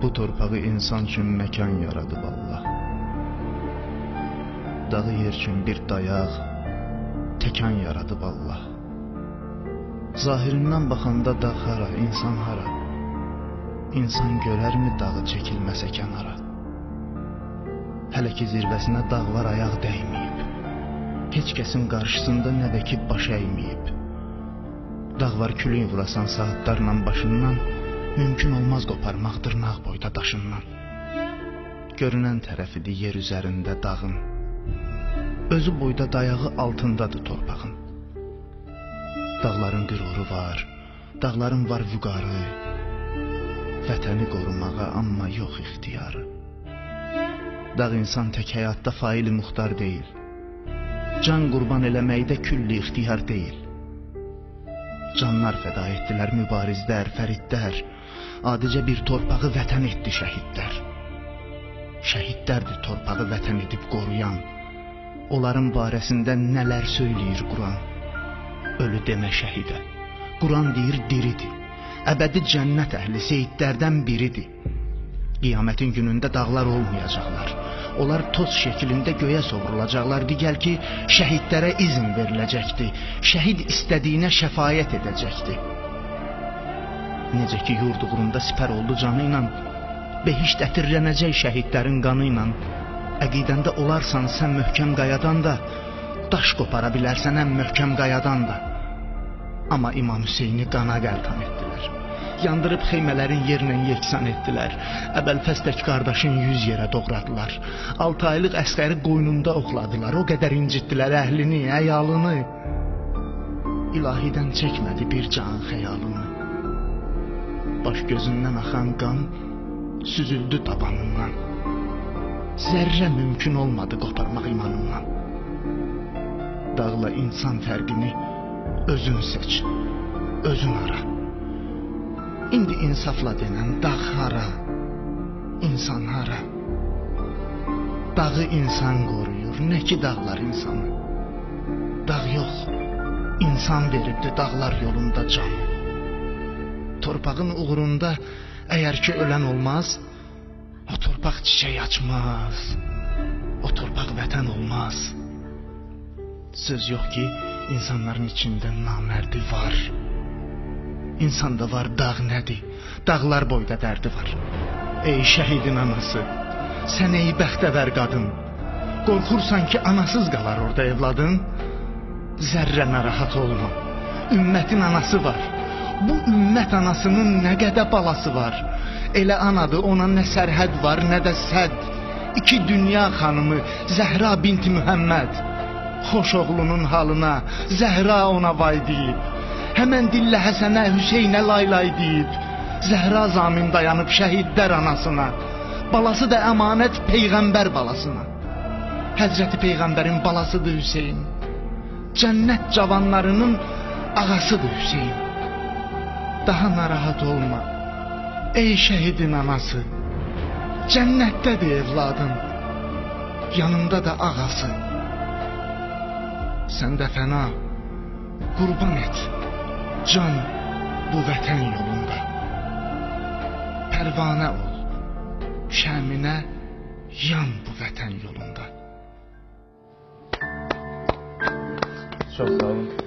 bu torpağı insan üçün məkan yaradıb Allah. Dağı yer üçün bir dayaq, təkan yaradıb Allah. Zahirindən baxanda dağ hara, insan hara? İnsan görərmi dağı çəkilməsə kənara? Hələ ki zirvəsinə dağlar ayaq dəyməyib, heç kəsin qarşısında nə də ki baş əyməyib. Dağ var külüy vurasan saatlarla başından, mümkün olmaz qoparmaq dırnaq boyda daşından. Görünən tərəfidir yer üzərində dağın, özü boyda dayağı altındadır torpağın. Dağların qüruru var, dağların var vüqarı, vətəni qorumağa amma yox ixtiyarı. Dağ insan tək həyatda faili muxtar deyil, can qurban eləməkdə külli ixtiyar deyil. Canlar fəda etdilər mübarizlər, fəridlər, adicə bir torpağı vətən etdi şəhidlər. Şəhidlərdir torpağı vətən edib qoruyan, onların barəsində nələr söyləyir Quran. Ölü demə şəhidə, Quran deyir diridir, əbədi cənnət əhli seyidlərdən biridir. Qiyamətin günündə dağlar olmayacaqlar, onlar toz şəklində göyə sovrulacaqlar. Digər ki, şəhidlərə izin veriləcəkdir, şəhid istədiyinə şəfayət edəcəkdir. Necə ki, yurd uğrunda sipər oldu canı ilə, behişt ətirlənəcək şəhidlərin qanı ilə. Əqidəndə olarsan sən möhkəm qayadan da, daş qopara bilərsən ən möhkəm qayadan da. Amma İmam Hüseyni qana qəltan etdilər, yandırıb xeymələrin yerlə yeksan etdilər. Əbəlfəstək qardaşın 100 yerə doğradılar, 6 aylıq əsgəri qoynunda oxladılar. O qədər incitdilər əhlini, əyalını, ilahidən çəkmədi bir can xəyalını. Baş gözündən axan qan süzüldü tabanından, zərrə mümkün olmadı qoparmaq imanından. Dağla insan fərqini özün seç, özün ara. İndi insafla denən dağ hara, insan hara? Dağı insan qoruyur, nə ki dağlar insanı. Dağ yox, insan veribdi dağlar yolunda can. Torpağın uğrunda əgər ki ölən olmaz, o torpaq çiçək açmaz, o torpaq vətən olmaz. Söz yox ki, insanların içində namərdi var. İnsanda var dağ nədir, dağlar boyda dərdi var. Ey şəhidin anası, sən ey bəxtəvər qadın, qorxursan ki anasız qalar orada evladın. Zərrə narahat olma, ümmətin anası var. Bu ümmət anasının nə qədər balası var. Elə anadır, ona nə sərhəd var, nə də sədd. İki dünya xanımı Zəhra binti Mühəmməd, xoş oğlunun halına Zəhra ona vay deyib. Həmən dillə Həsənə, Hüseynə laylay deyib. Zəhra zamin dayanıb şəhidlər anasına, balası da əmanət Peyğəmbər balasına. Həzrəti Peyğəmbərin balasıdır Hüseyn, cənnət cavanlarının ağasıdır Hüseyn. Daha narahat olma, ey şəhidin anası, cənnətdədir evladın, yanında da ağası. Sən də fəna, qurban et can bu vətən yolunda. Pərvanə ol, şəminə yan bu vətən yolunda. Çox sağ olun.